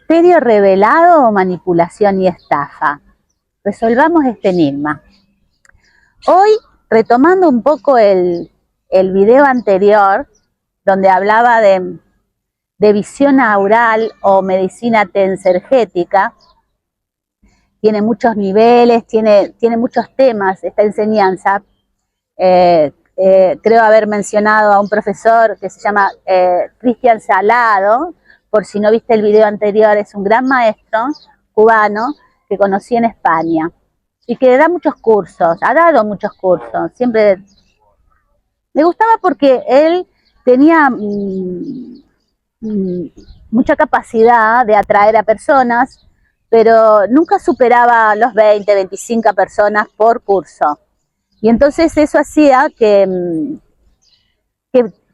¿Misterio revelado o manipulación y estafa? Resolvamos este enigma. Hoy, retomando un poco el video anterior, donde hablaba de visión aural o medicina tensergética, tiene muchos niveles, tiene muchos temas esta enseñanza. Creo haber mencionado a un profesor que se llama Cristian Salado. Por si no viste el video anterior, es un gran maestro cubano que conocí en España y que da muchos cursos, ha dado muchos cursos. Siempre me gustaba porque él tenía mucha capacidad de atraer a personas, pero nunca superaba los 20, 25 personas por curso. Y entonces eso hacía que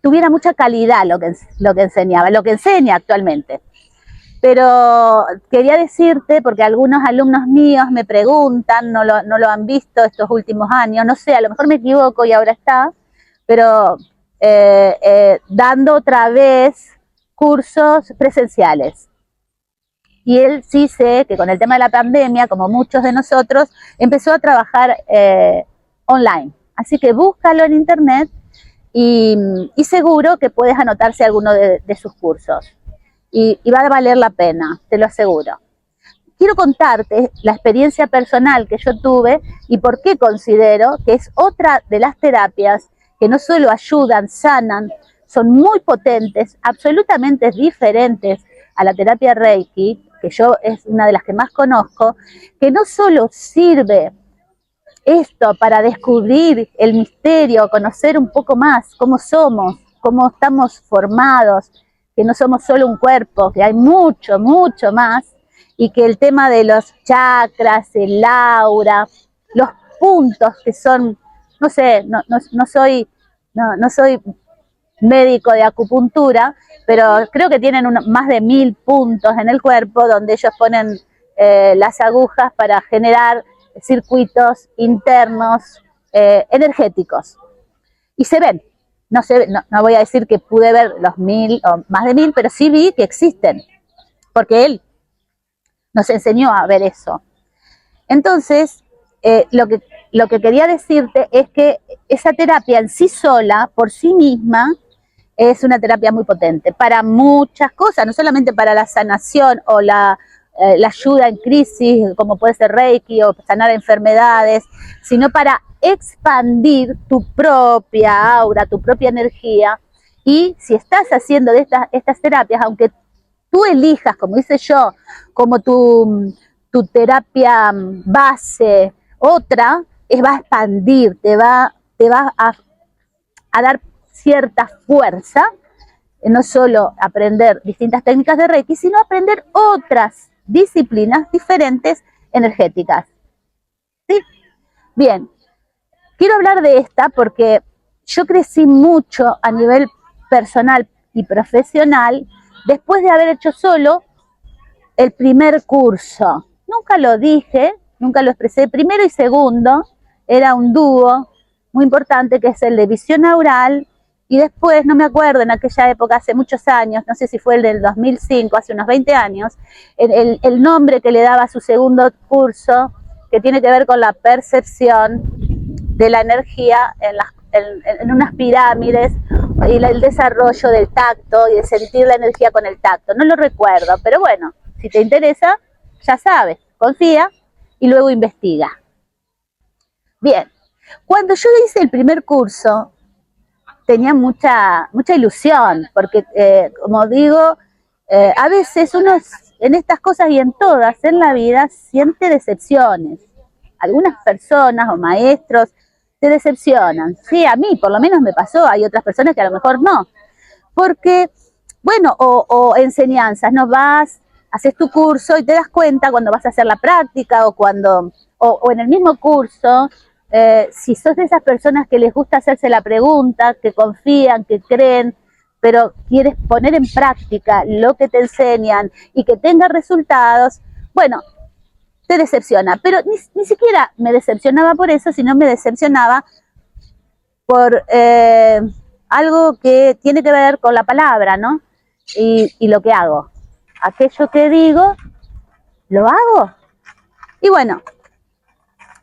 tuviera mucha calidad lo que enseñaba, lo que enseña actualmente. Pero quería decirte, porque algunos alumnos míos me preguntan, no lo han visto estos últimos años, no sé, a lo mejor me equivoco y ahora está, pero dando otra vez cursos presenciales. Y él sí sé que con el tema de la pandemia, como muchos de nosotros, empezó a trabajar online. Así que búscalo en internet y seguro que puedes anotarse a alguno de sus cursos. Y va a valer la pena, te lo aseguro. Quiero contarte la experiencia personal que yo tuve y por qué considero que es otra de las terapias que no solo ayudan, sanan, son muy potentes, absolutamente diferentes a la terapia Reiki, que yo es una de las que más conozco, que no solo sirve esto para descubrir el misterio, conocer un poco más cómo somos, cómo estamos formados, que no somos solo un cuerpo, que hay mucho, mucho más, y que el tema de los chakras, el aura, los puntos que son, no sé, no soy médico de acupuntura, pero creo que tienen más de 1000 puntos en el cuerpo donde ellos ponen las agujas para generar circuitos internos energéticos. Y se ven. No voy a decir que pude ver los 1000 o más de 1000, pero sí vi que existen, porque él nos enseñó a ver eso. Entonces, lo que quería decirte es que esa terapia en sí sola, por sí misma, es una terapia muy potente para muchas cosas, no solamente para la sanación o la ayuda en crisis, como puede ser Reiki o sanar enfermedades, sino para expandir tu propia aura, tu propia energía. Y si estás haciendo de estas terapias, aunque tú elijas, como hice yo, como tu terapia base, otra, va a expandir, te va a dar cierta fuerza, no solo aprender distintas técnicas de Reiki, sino aprender otras disciplinas diferentes energéticas. ¿Sí? Bien, quiero hablar de esta porque yo crecí mucho a nivel personal y profesional después de haber hecho solo el primer curso. Nunca lo dije, nunca lo expresé. Primero y segundo era un dúo muy importante que es el de visión aural. Y después, no me acuerdo, en aquella época, hace muchos años, no sé si fue el del 2005, hace unos 20 años, el nombre que le daba a su segundo curso, que tiene que ver con la percepción de la energía en unas pirámides y el desarrollo del tacto y de sentir la energía con el tacto. No lo recuerdo, pero bueno, si te interesa, ya sabes, confía y luego investiga. Bien, cuando yo hice el primer curso, tenía mucha ilusión, porque como digo, a veces uno en estas cosas y en todas en la vida siente decepciones. Algunas personas o maestros te decepcionan. Sí, a mí por lo menos me pasó, hay otras personas que a lo mejor no. Porque, bueno, o enseñanzas, no vas, haces tu curso y te das cuenta cuando vas a hacer la práctica o en el mismo curso, si sos de esas personas que les gusta hacerse la pregunta, que confían, que creen, pero quieres poner en práctica lo que te enseñan y que tenga resultados, bueno, te decepciona. Pero ni siquiera me decepcionaba por eso, sino me decepcionaba por algo que tiene que ver con la palabra, ¿no? Y lo que hago. aquello que digo, lo hago. Y bueno,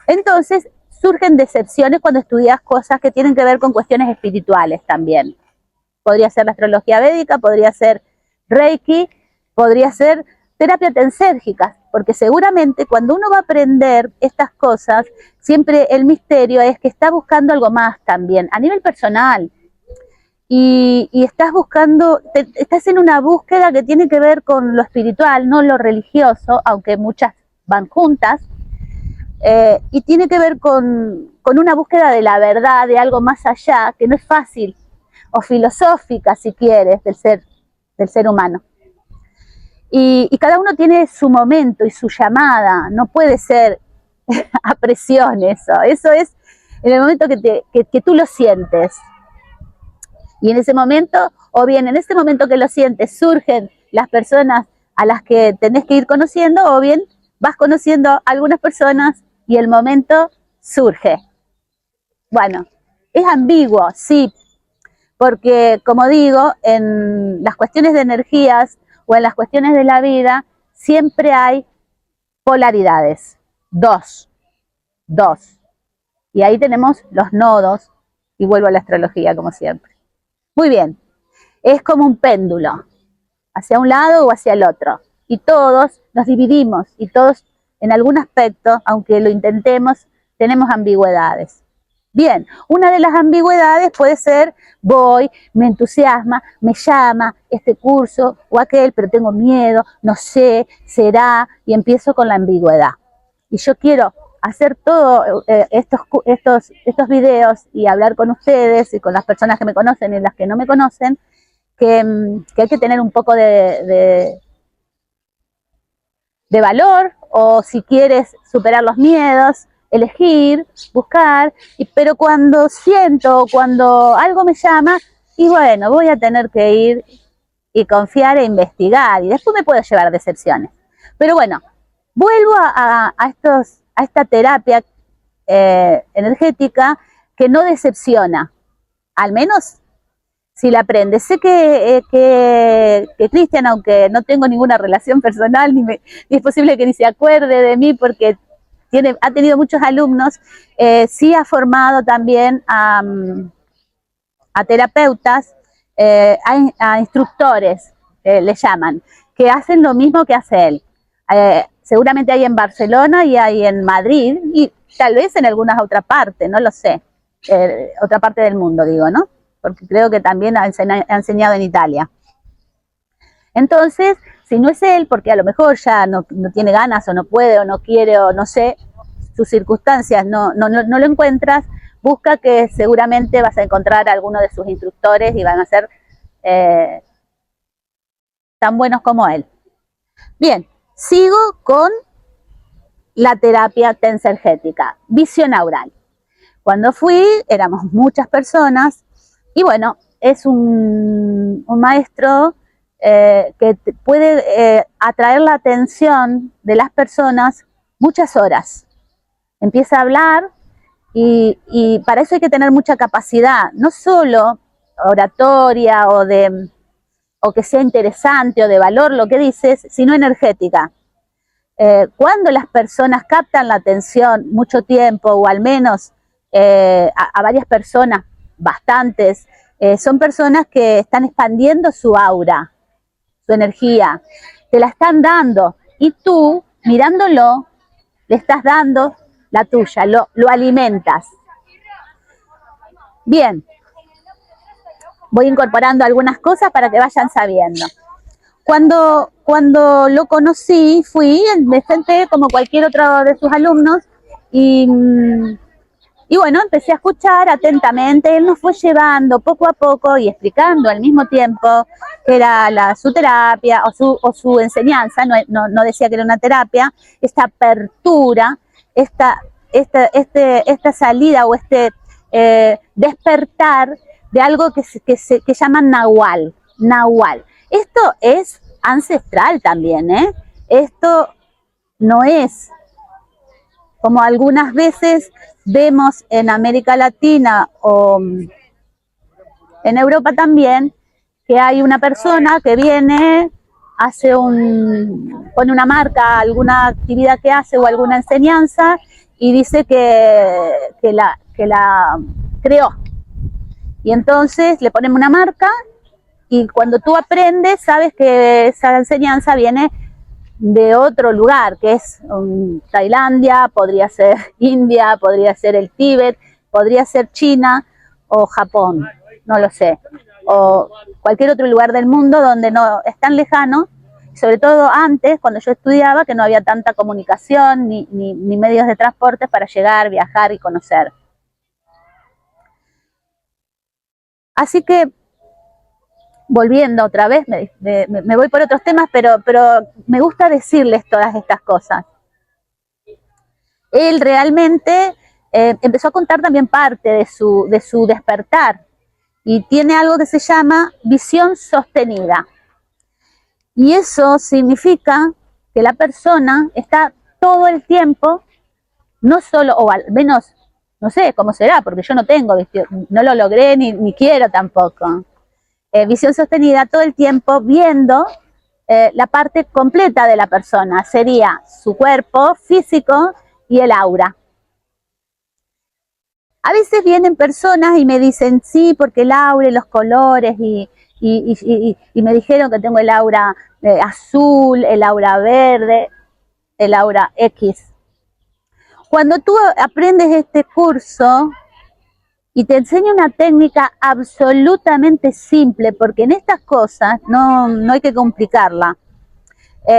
entonces surgen decepciones cuando estudias cosas que tienen que ver con cuestiones espirituales también. Podría ser la astrología védica, podría ser Reiki, podría ser terapia tensérgica, porque seguramente cuando uno va a aprender estas cosas, siempre el misterio es que está buscando algo más también, a nivel personal. Y estás buscando, estás en una búsqueda que tiene que ver con lo espiritual, no lo religioso, aunque muchas van juntas, y tiene que ver con una búsqueda de la verdad, de algo más allá, que no es fácil, o filosófica, si quieres, del ser humano. Y cada uno tiene su momento y su llamada, no puede ser a presión eso es en el momento que tú lo sientes. Y en ese momento, o bien en ese momento que lo sientes, surgen las personas a las que tenés que ir conociendo, o bien vas conociendo a algunas personas y el momento surge. Bueno, es ambiguo, sí, porque como digo, en las cuestiones de energías o en las cuestiones de la vida, siempre hay polaridades, dos. Y ahí tenemos los nodos, y vuelvo a la astrología como siempre. Muy bien, es como un péndulo, hacia un lado o hacia el otro. Y todos nos dividimos, y todos en algún aspecto, aunque lo intentemos, tenemos ambigüedades. Bien, una de las ambigüedades puede ser, voy, me entusiasma, me llama este curso o aquel, pero tengo miedo, no sé, será, y empiezo con la ambigüedad. Y yo quiero hacer todos estos videos y hablar con ustedes y con las personas que me conocen y las que no me conocen, que hay que tener un poco de valor, o si quieres superar los miedos, elegir, buscar, pero cuando siento, cuando algo me llama, y bueno, voy a tener que ir y confiar e investigar, y después me puedo llevar decepciones. Pero bueno, vuelvo a esta terapia energética que no decepciona, al menos si la aprendes. Sé que Cristian, aunque no tengo ninguna relación personal, ni es posible que ni se acuerde de mí porque ha tenido muchos alumnos, sí ha formado también a terapeutas, a instructores, le llaman, que hacen lo mismo que hace él. Seguramente hay en Barcelona y hay en Madrid y tal vez en algunas otra parte, no lo sé, otra parte del mundo digo, ¿no? Porque creo que también ha enseñado en Italia. Entonces, si no es él, porque a lo mejor ya no tiene ganas o no puede o no quiere o no sé, sus circunstancias no lo encuentras, busca, que seguramente vas a encontrar a alguno de sus instructores y van a ser tan buenos como él. Bien, sigo con la terapia tensergética, visionaural. Cuando fui, éramos muchas personas, y bueno, es un maestro que puede atraer la atención de las personas muchas horas. Empieza a hablar y para eso hay que tener mucha capacidad, no solo oratoria o que sea interesante o de valor lo que dices, sino energética. Cuando las personas captan la atención mucho tiempo, o al menos a varias personas, bastantes, son personas que están expandiendo su aura, su energía, te la están dando, y tú, mirándolo, le estás dando la tuya, lo alimentas. Bien, voy incorporando algunas cosas para que vayan sabiendo. Cuando lo conocí, me senté como cualquier otro de sus alumnos y bueno, empecé a escuchar atentamente. Él nos fue llevando poco a poco y explicando al mismo tiempo que era su terapia o su enseñanza, no decía que era una terapia, esta apertura, esta salida o despertar de algo que llaman Nahual. Esto es ancestral también, ¿eh? Esto no es como algunas veces vemos en América Latina o en Europa también, que hay una persona que viene pone una marca a alguna actividad que hace o alguna enseñanza y dice que la creó. Y entonces le ponemos una marca y cuando tú aprendes sabes que esa enseñanza viene de otro lugar, que es Tailandia, podría ser India, podría ser el Tíbet, podría ser China o Japón, no lo sé, o cualquier otro lugar del mundo donde no es tan lejano, sobre todo antes, cuando yo estudiaba, que no había tanta comunicación ni medios de transporte para llegar, viajar y conocer. Así que, volviendo otra vez, me voy por otros temas, pero me gusta decirles todas estas cosas. Él realmente empezó a contar también parte de su despertar y tiene algo que se llama visión sostenida. Y eso significa que la persona está todo el tiempo, no solo, o al menos, no sé cómo será, porque yo no tengo, no lo logré ni quiero tampoco. Visión sostenida todo el tiempo viendo la parte completa de la persona, sería su cuerpo físico y el aura. A veces vienen personas y me dicen, sí, porque el aura y los colores, y me dijeron que tengo el aura azul, el aura verde, el aura X. Cuando tú aprendes este curso y te enseño una técnica absolutamente simple, porque en estas cosas no hay que complicarla.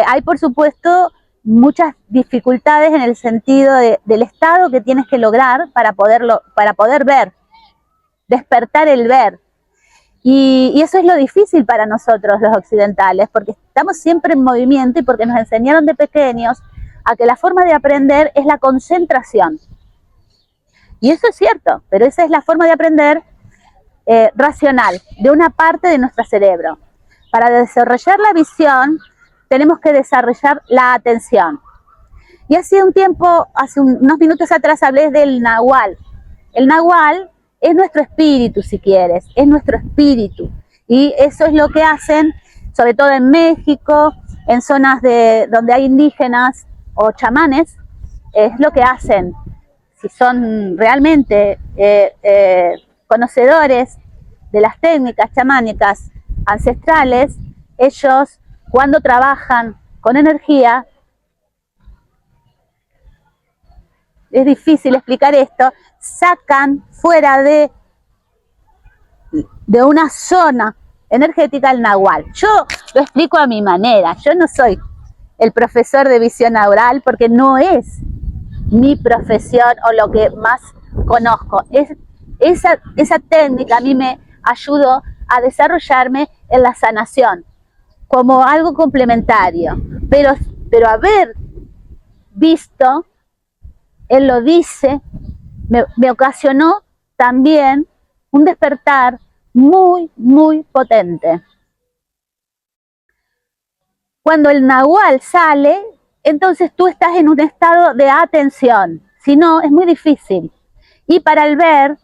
Hay, por supuesto, muchas dificultades en el sentido del estado que tienes que lograr para poder ver, despertar el ver. Y eso es lo difícil para nosotros los occidentales, porque estamos siempre en movimiento y porque nos enseñaron de pequeños a que la forma de aprender es la concentración. Y eso es cierto, pero esa es la forma de aprender racional, de una parte de nuestro cerebro. Para desarrollar la visión, tenemos que desarrollar la atención. Y hace unos minutos atrás hablé del nahual. El nahual es nuestro espíritu, si quieres, es nuestro espíritu. Y eso es lo que hacen, sobre todo en México, en zonas donde hay indígenas o chamanes, es lo que hacen. Si son realmente conocedores de las técnicas chamánicas ancestrales, ellos cuando trabajan con energía, es difícil explicar esto, sacan fuera de una zona energética el nahual. Yo lo explico a mi manera, yo no soy el profesor de visión aural porque no es mi profesión o lo que más conozco. Esa técnica a mí me ayudó a desarrollarme en la sanación como algo complementario, pero haber visto, él lo dice, me ocasionó también un despertar muy, muy potente. Cuando el nahual sale, entonces tú estás en un estado de atención, si no, es muy difícil. Y para el ver,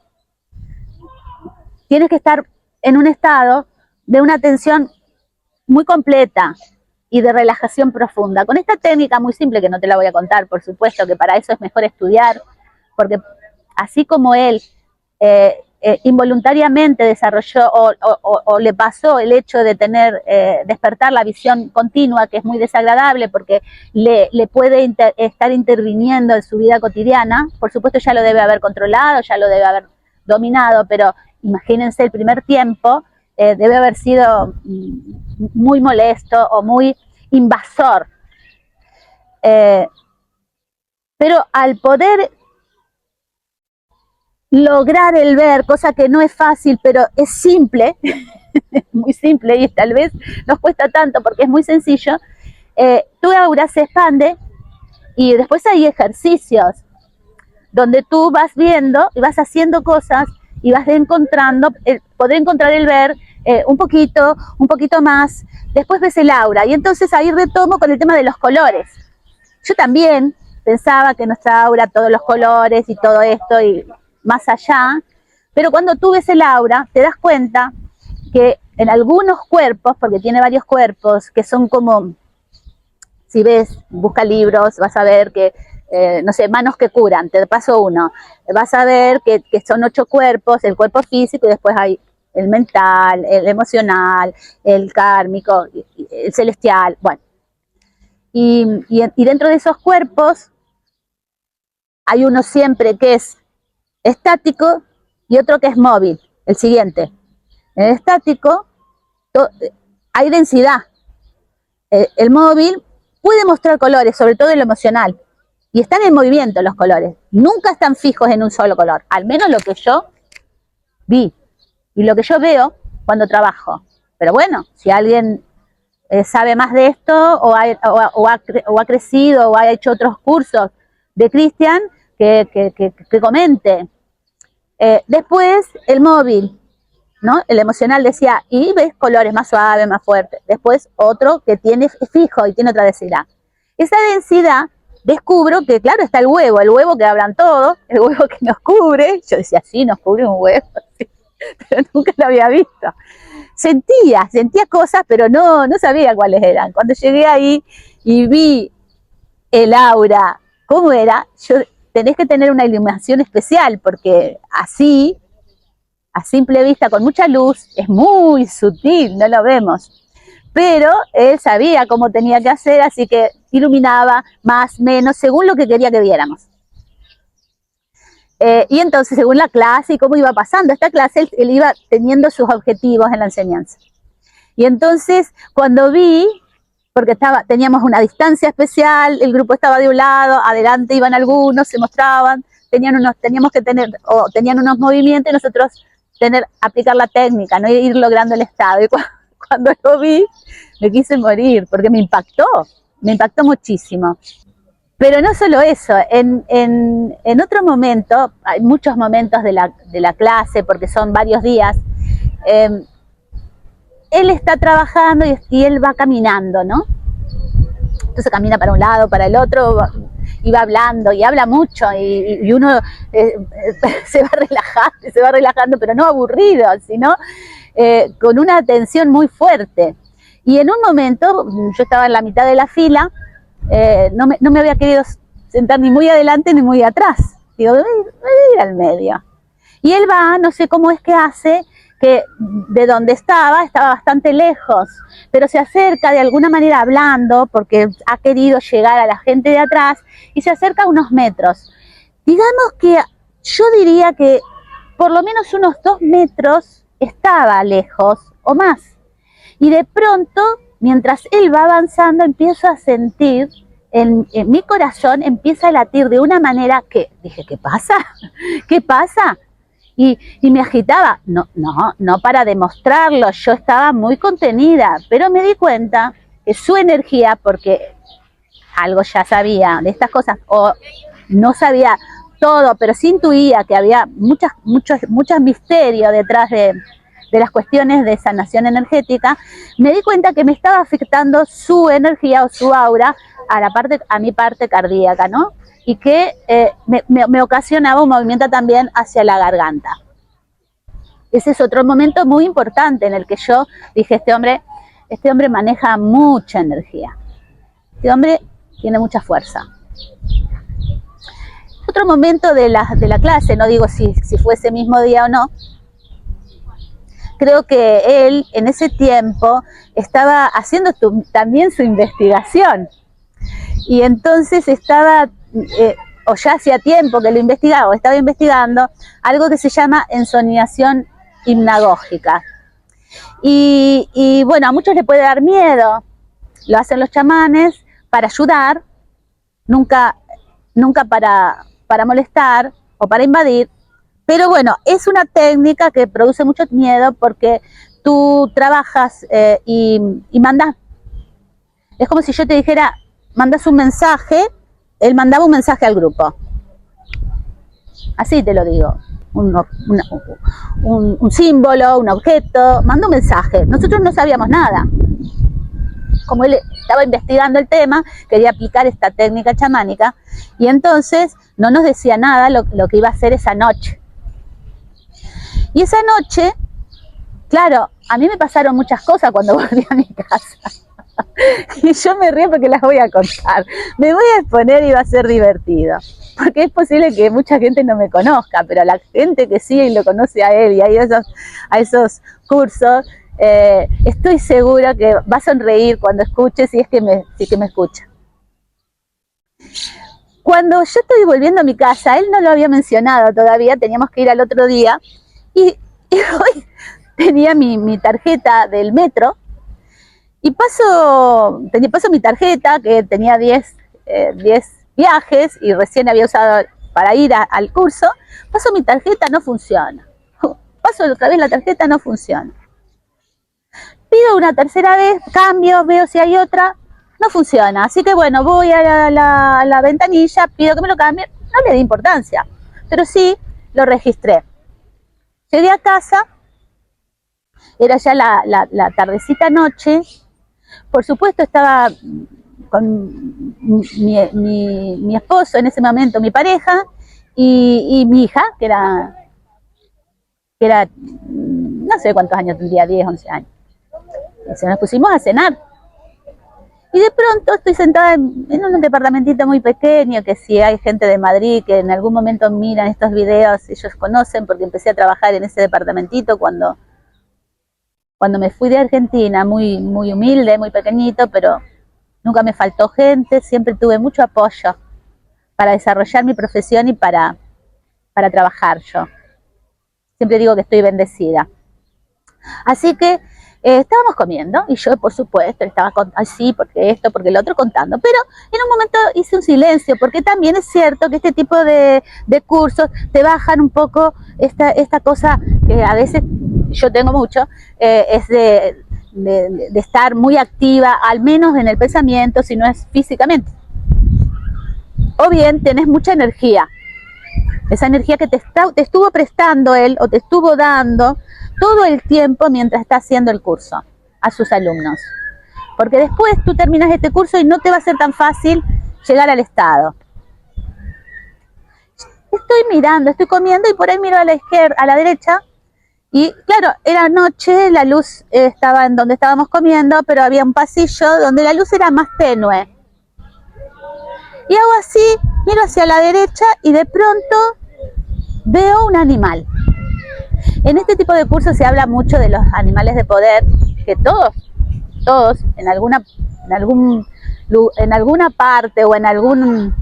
tienes que estar en un estado de una atención muy completa y de relajación profunda. Con esta técnica muy simple, que no te la voy a contar, por supuesto, que para eso es mejor estudiar, porque así como él involuntariamente desarrolló o le pasó el hecho de despertar la visión continua, que es muy desagradable porque le puede estar interviniendo en su vida cotidiana. Por supuesto ya lo debe haber controlado, ya lo debe haber dominado, pero imagínense el primer tiempo, debe haber sido muy molesto o muy invasor. Pero al poder lograr el ver, cosa que no es fácil, pero es simple, muy simple y tal vez nos cuesta tanto porque es muy sencillo, tu aura se expande y después hay ejercicios donde tú vas viendo y vas haciendo cosas y vas encontrando, poder encontrar el ver un poquito más, después ves el aura y entonces ahí retomo con el tema de los colores. Yo también pensaba que nuestra aura, todos los colores y todo esto y más allá, pero cuando tú ves el aura te das cuenta que en algunos cuerpos, porque tiene varios cuerpos, que son como, si ves, busca libros, vas a ver que, no sé, manos que curan, te paso uno, vas a ver que son 8 cuerpos, el cuerpo físico y después hay el mental, el emocional, el kármico, el celestial, bueno. Y dentro de esos cuerpos hay uno siempre que es estático y otro que es móvil, el siguiente. En el estático hay densidad. El móvil puede mostrar colores, sobre todo en lo emocional, y están en movimiento los colores, nunca están fijos en un solo color, al menos lo que yo vi y lo que yo veo cuando trabajo. Pero bueno, si alguien sabe más de esto o ha crecido o ha hecho otros cursos de Cristian, que comente. Después el móvil, ¿no? El emocional decía, y ves colores más suaves, más fuertes. Después otro que tiene fijo y tiene otra densidad. Esa densidad, descubro que, claro, está el huevo que hablan todos, el huevo que nos cubre. Yo decía, sí, nos cubre un huevo, sí, pero nunca lo había visto. Sentía cosas, pero no sabía cuáles eran. Cuando llegué ahí y vi el aura, cómo era, tenés que tener una iluminación especial, porque así, a simple vista, con mucha luz, es muy sutil, no lo vemos. Pero él sabía cómo tenía que hacer, así que iluminaba más, menos, según lo que quería que viéramos. Y entonces, según la clase y cómo iba pasando esta clase, él iba teniendo sus objetivos en la enseñanza. Y entonces, cuando vi, porque teníamos una distancia especial, el grupo estaba de un lado, adelante iban algunos, se mostraban, tenían unos movimientos y nosotros aplicar la técnica, no ir logrando el estado. Y cuando lo vi, me quise morir, porque me impactó muchísimo. Pero no solo eso, en otro momento, hay muchos momentos de la clase, porque son varios días, él está trabajando y él va caminando, ¿no? Entonces camina para un lado, para el otro, y va hablando, y habla mucho, y uno se va relajando, pero no aburrido, sino con una atención muy fuerte. Y en un momento, yo estaba en la mitad de la fila, no me había querido sentar ni muy adelante ni muy atrás. Digo, voy a ir al medio. Y él va, no sé cómo es que hace, que de donde estaba bastante lejos, pero se acerca de alguna manera hablando, porque ha querido llegar a la gente de atrás, y se acerca a unos metros. Digamos que yo diría que por lo menos unos 2 metros estaba lejos o más. Y de pronto, mientras él va avanzando, empiezo a sentir, en mi corazón empieza a latir de una manera que dije, ¿qué pasa? ¿Qué pasa? Y me agitaba, no para demostrarlo, yo estaba muy contenida, pero me di cuenta que su energía, porque algo ya sabía de estas cosas, o no sabía todo, pero sí intuía que había muchos misterios detrás de las cuestiones de sanación energética, me di cuenta que me estaba afectando su energía o su aura a mi parte cardíaca, ¿no? Y que me ocasionaba un movimiento también hacia la garganta. Ese es otro momento muy importante en el que yo dije, este hombre maneja mucha energía. Este hombre tiene mucha fuerza. Otro momento de la clase, no digo si fue ese mismo día o no, creo que él en ese tiempo estaba haciendo también su investigación. Y entonces estaba, o ya hacía tiempo que lo investigaba, o estaba investigando, algo que se llama ensoñación hipnagógica. Y bueno, a muchos les puede dar miedo, lo hacen los chamanes para ayudar, nunca para molestar o para invadir, pero bueno, es una técnica que produce mucho miedo porque tú trabajas y mandas, es como si yo te dijera, mandas un mensaje, él mandaba un mensaje al grupo, así te lo digo, un símbolo, un objeto, manda un mensaje, nosotros no sabíamos nada. Como él estaba investigando el tema, quería aplicar esta técnica chamánica, y entonces no nos decía nada lo que iba a hacer esa noche. Y esa noche claro, a mí me pasaron muchas cosas cuando volví a mi casa. Y yo me río porque las voy a contar. Me voy a exponer y va a ser divertido. Porque es posible que mucha gente no me conozca, pero la gente que sí y lo conoce a él y a esos cursos, estoy segura que va a sonreír cuando escuche, si es que me escucha. Cuando yo estoy volviendo a mi casa, él no lo había mencionado todavía, teníamos que ir al otro día, y hoy tenía mi tarjeta del metro, y paso mi tarjeta, que tenía 10 viajes, y recién había usado para ir al curso, paso mi tarjeta, no funciona. Paso otra vez la tarjeta, no funciona. Pido una tercera vez, cambio, veo si hay otra, no funciona. Así que bueno, voy a la ventanilla, pido que me lo cambien, no le di importancia, pero sí lo registré. Llegué a casa, era ya la tardecita noche, por supuesto estaba con mi esposo en ese momento, mi pareja, y mi hija, que era, no sé cuántos años tendría, 10, 11 años. Y nos pusimos a cenar. Y de pronto estoy sentada en un departamentito muy pequeño, que si hay gente de Madrid que en algún momento miran estos videos, ellos conocen, porque empecé a trabajar en ese departamentito cuando me fui de Argentina, muy, muy humilde, muy pequeñito, pero nunca me faltó gente, siempre tuve mucho apoyo para desarrollar mi profesión y para trabajar yo. Siempre digo que estoy bendecida. Así que estábamos comiendo y yo, por supuesto, estaba así, porque esto, porque el otro, contando. Pero en un momento hice un silencio, porque también es cierto que este tipo de cursos te bajan un poco esta cosa que a veces yo tengo mucho, es de estar muy activa, al menos en el pensamiento, si no es físicamente. O bien tenés mucha energía, esa energía que te estuvo prestando él o te estuvo dando todo el tiempo mientras está haciendo el curso a sus alumnos. Porque después tú terminas este curso y no te va a ser tan fácil llegar al estado. Estoy mirando, estoy comiendo y por ahí miro a la izquierda, a la derecha, y claro, era noche, la luz estaba en donde estábamos comiendo, pero había un pasillo donde la luz era más tenue. Y hago así, miro hacia la derecha y de pronto veo un animal. En este tipo de cursos se habla mucho de los animales de poder, que todos en alguna parte o en algún,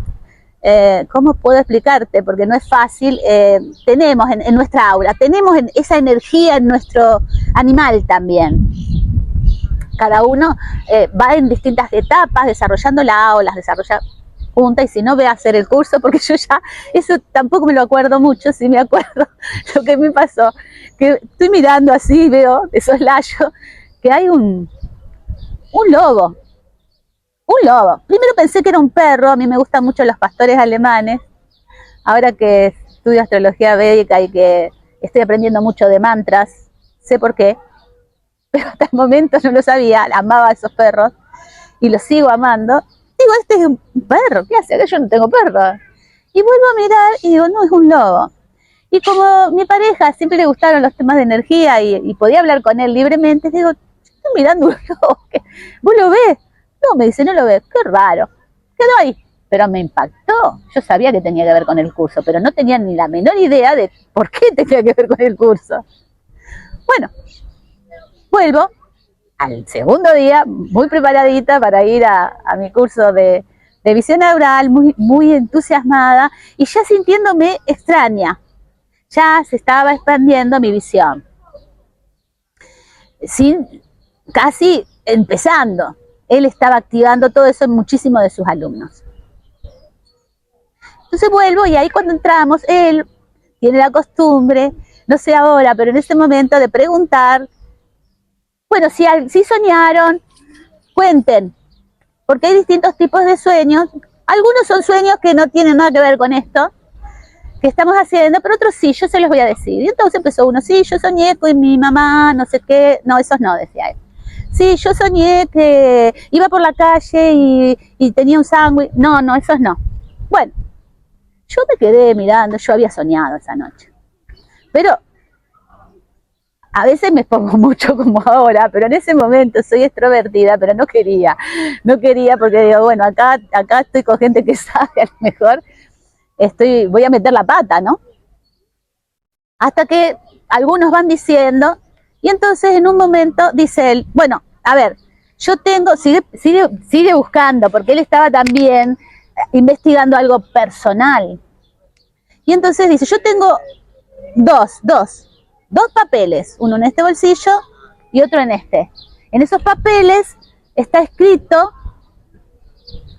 ¿cómo puedo explicarte? Porque no es fácil, tenemos en nuestra aura, tenemos esa energía en nuestro animal también. Cada uno va en distintas etapas, desarrollándola o las desarrolla junta, y si no, ve a hacer el curso, porque yo ya, eso tampoco me lo acuerdo mucho, sí me acuerdo lo que me pasó, que estoy mirando así, veo de soslayo, que hay un lobo. Primero pensé que era un perro, a mí me gustan mucho los pastores alemanes, ahora que estudio astrología védica y que estoy aprendiendo mucho de mantras, sé por qué, pero hasta el momento no lo sabía, amaba a esos perros, y los sigo amando. Digo, este es un perro, ¿qué hace? Yo no tengo perro. Y vuelvo a mirar y digo, no, es un lobo. Y como mi pareja siempre le gustaron los temas de energía y podía hablar con él libremente, digo, estoy mirando un lobo, ¿vos lo ves? No, me dice, no lo ves, qué raro. Quedó ahí, pero me impactó. Yo sabía que tenía que ver con el curso, pero no tenía ni la menor idea de por qué tenía que ver con el curso. Bueno, vuelvo al segundo día, muy preparadita para ir a mi curso de visión aural, muy, muy entusiasmada y ya sintiéndome extraña. Ya se estaba expandiendo mi visión. Casi empezando. Él estaba activando todo eso en muchísimos de sus alumnos. Entonces vuelvo y ahí cuando entramos, él tiene la costumbre, no sé ahora, pero en ese momento de preguntar, bueno, si soñaron, cuenten, porque hay distintos tipos de sueños. Algunos son sueños que no tienen nada que ver con esto que estamos haciendo, pero otros sí, yo se los voy a decir. Y entonces empezó uno, sí, yo soñé con mi mamá, no sé qué, no, esos no, decía él. Sí, yo soñé que iba por la calle y tenía un sándwich, no, esos no. Bueno, yo me quedé mirando, yo había soñado esa noche. Pero A veces me pongo mucho como ahora, pero en ese momento soy extrovertida, pero no quería porque digo, bueno, acá estoy con gente que sabe, a lo mejor voy a meter la pata, ¿no? Hasta que algunos van diciendo, y entonces en un momento dice él, bueno, a ver, yo tengo, sigue buscando, porque él estaba también investigando algo personal. Y entonces dice, yo tengo dos papeles, uno en este bolsillo y otro en este. En esos papeles está escrito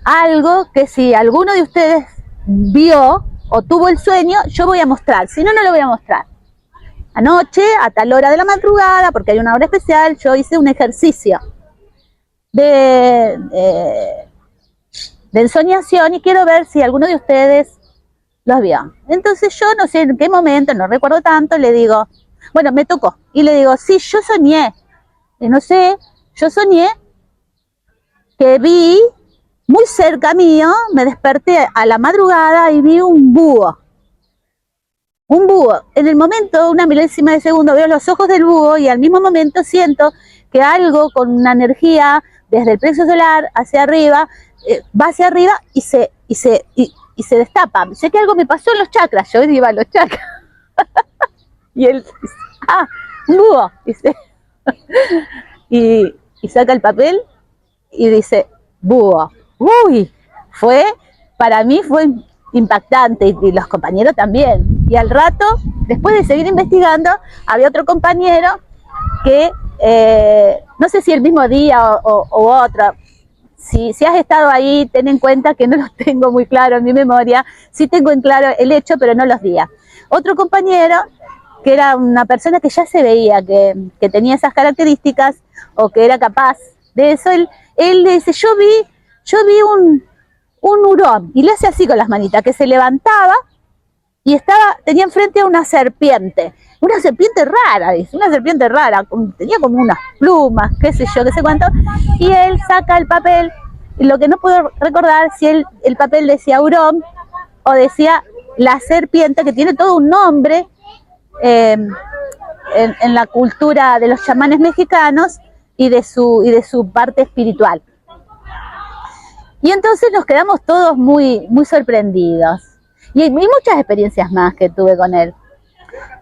algo que si alguno de ustedes vio o tuvo el sueño, yo voy a mostrar, si no, no lo voy a mostrar. Anoche, a tal hora de la madrugada, porque hay una hora especial, yo hice un ejercicio de ensoñación y quiero ver si alguno de ustedes los vio. Entonces yo no sé en qué momento, no recuerdo tanto, le digo, bueno, me tocó, y le digo, sí, yo soñé, y no sé, yo soñé que vi muy cerca mío, me desperté a la madrugada y vi un búho. Un búho. En el momento, una milésima de segundo, veo los ojos del búho y al mismo momento siento que algo con una energía desde el plexo solar hacia arriba, va hacia arriba y se destapa. Sé que algo me pasó en los chakras, yo iba a los chakras. Y él dice, un búho, dice. Y saca el papel y dice, búho. Uy, para mí fue impactante y los compañeros también. Y al rato, después de seguir investigando, había otro compañero que, no sé si el mismo día o otro, si has estado ahí, ten en cuenta que no los tengo muy claro en mi memoria, sí tengo en claro el hecho, pero no los días. Otro compañero, que era una persona que ya se veía que tenía esas características o que era capaz de eso, él le dice, yo vi un hurón, y le hace así con las manitas, que se levantaba y tenía enfrente a una serpiente rara, dice, una serpiente rara, tenía como unas plumas, qué sé yo, qué sé cuánto, y él saca el papel, y lo que no puedo recordar si el papel decía hurón o decía la serpiente, que tiene todo un nombre en la cultura de los chamanes mexicanos y de su parte espiritual. Y entonces nos quedamos todos muy, muy sorprendidos. Y hay muchas experiencias más que tuve con él.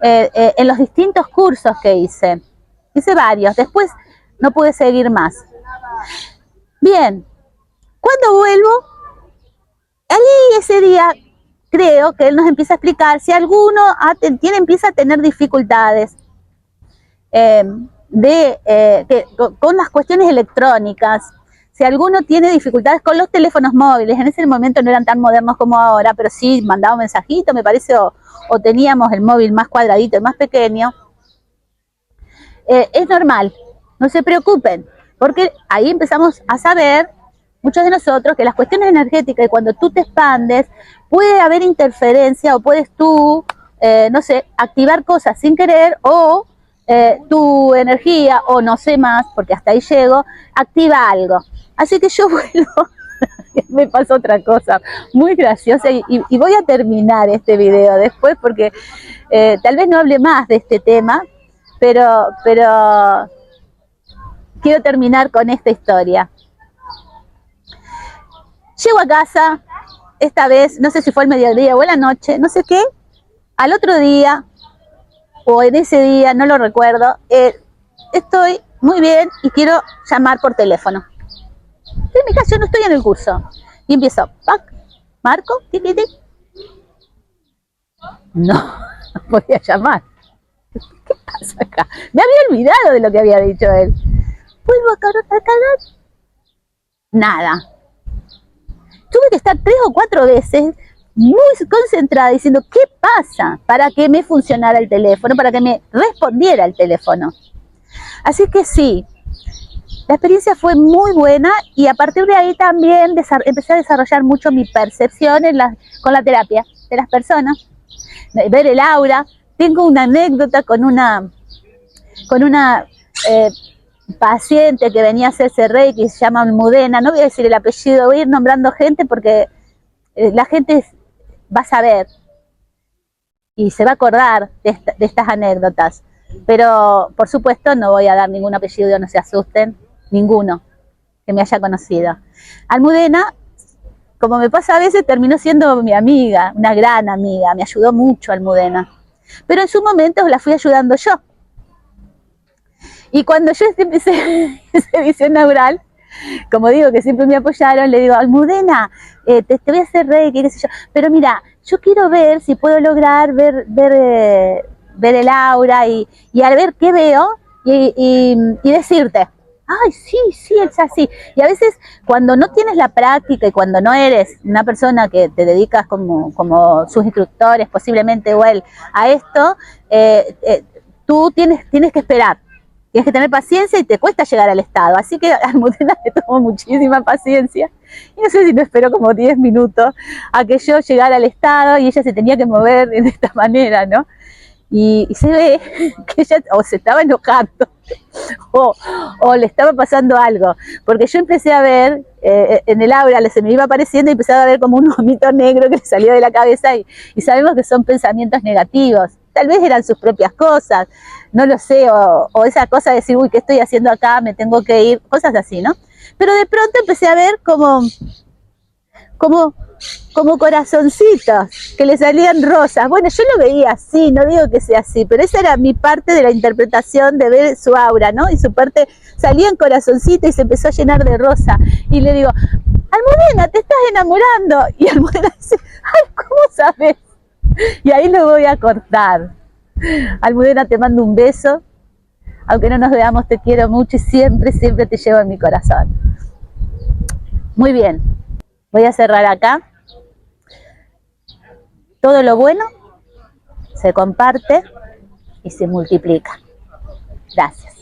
En los distintos cursos que hice varios, después no pude seguir más. Bien, cuando vuelvo, ahí ese día creo que él nos empieza a explicar si alguno empieza a tener dificultades con las cuestiones electrónicas, si alguno tiene dificultades con los teléfonos móviles, en ese momento no eran tan modernos como ahora, pero sí mandaba un mensajito, me parece, o teníamos el móvil más cuadradito y más pequeño, es normal, no se preocupen, porque ahí empezamos a saber, muchos de nosotros, que las cuestiones energéticas, y cuando tú te expandes, puede haber interferencia o puedes tú, no sé, activar cosas sin querer o tu energía, o no sé más, porque hasta ahí llego, activa algo. Así que yo vuelvo, me pasó otra cosa muy graciosa y voy a terminar este video después porque tal vez no hable más de este tema, pero quiero terminar con esta historia. Llego a casa, esta vez, no sé si fue el mediodía o en la noche, no sé qué, al otro día, o en ese día, no lo recuerdo, estoy muy bien y quiero llamar por teléfono. En mi caso, yo no estoy en el curso. Y empiezo, ¡pac! Marco, tic, tic, tic. No podía llamar. ¿Qué pasa acá? Me había olvidado de lo que había dicho él. Vuelvo a cargar. Nada. Tuve que estar 3 o 4 veces muy concentrada diciendo, ¿qué pasa? Para que me funcionara el teléfono, para que me respondiera el teléfono. Así que sí, la experiencia fue muy buena y a partir de ahí también empecé a desarrollar mucho mi percepción con la terapia de las personas, ver el aura. Tengo una anécdota con una paciente que venía a hacerse Reiki, se llama Almudena, no voy a decir el apellido, voy a ir nombrando gente porque la gente va a saber y se va a acordar de estas anécdotas. Pero, por supuesto, no voy a dar ningún apellido, no se asusten, ninguno que me haya conocido. Almudena, como me pasa a veces, terminó siendo mi amiga, una gran amiga, me ayudó mucho Almudena. Pero en su momento la fui ayudando yo. Y cuando yo empecé esa visión neural, como digo que siempre me apoyaron, le digo, Almudena, te voy a hacer reiki, qué sé yo. Pero mira, yo quiero ver si puedo lograr ver el aura y al ver qué veo y decirte, ay, sí, sí, es así. Y a veces cuando no tienes la práctica y cuando no eres una persona que te dedicas como sus instructores, posiblemente o él, a esto, tú tienes que esperar. Tienes que tener paciencia y te cuesta llegar al estado. Así que a Almudena le tomó muchísima paciencia. Y no sé si me esperó como 10 minutos a que yo llegara al estado y ella se tenía que mover de esta manera, ¿no? Y se ve que ella o se estaba enojando o le estaba pasando algo. Porque yo empecé a ver, en el aura se me iba apareciendo y empezaba a ver como un vomito negro que le salió de la cabeza y sabemos que son pensamientos negativos. Tal vez eran sus propias cosas, no lo sé, o esa cosa de decir, uy, ¿qué estoy haciendo acá? Me tengo que ir, cosas así, ¿no? Pero de pronto empecé a ver como corazoncitos que le salían rosas. Bueno, yo lo veía así, no digo que sea así, pero esa era mi parte de la interpretación de ver su aura, ¿no? Y su parte, salían corazoncitos y se empezó a llenar de rosa. Y le digo, Almudena, te estás enamorando. Y Almudena dice, ay, ¿cómo sabes? Y ahí lo voy a cortar. Almudena, te mando un beso. Aunque no nos veamos, te quiero mucho y siempre, siempre te llevo en mi corazón. Muy bien. Voy a cerrar acá. Todo lo bueno se comparte y se multiplica. Gracias.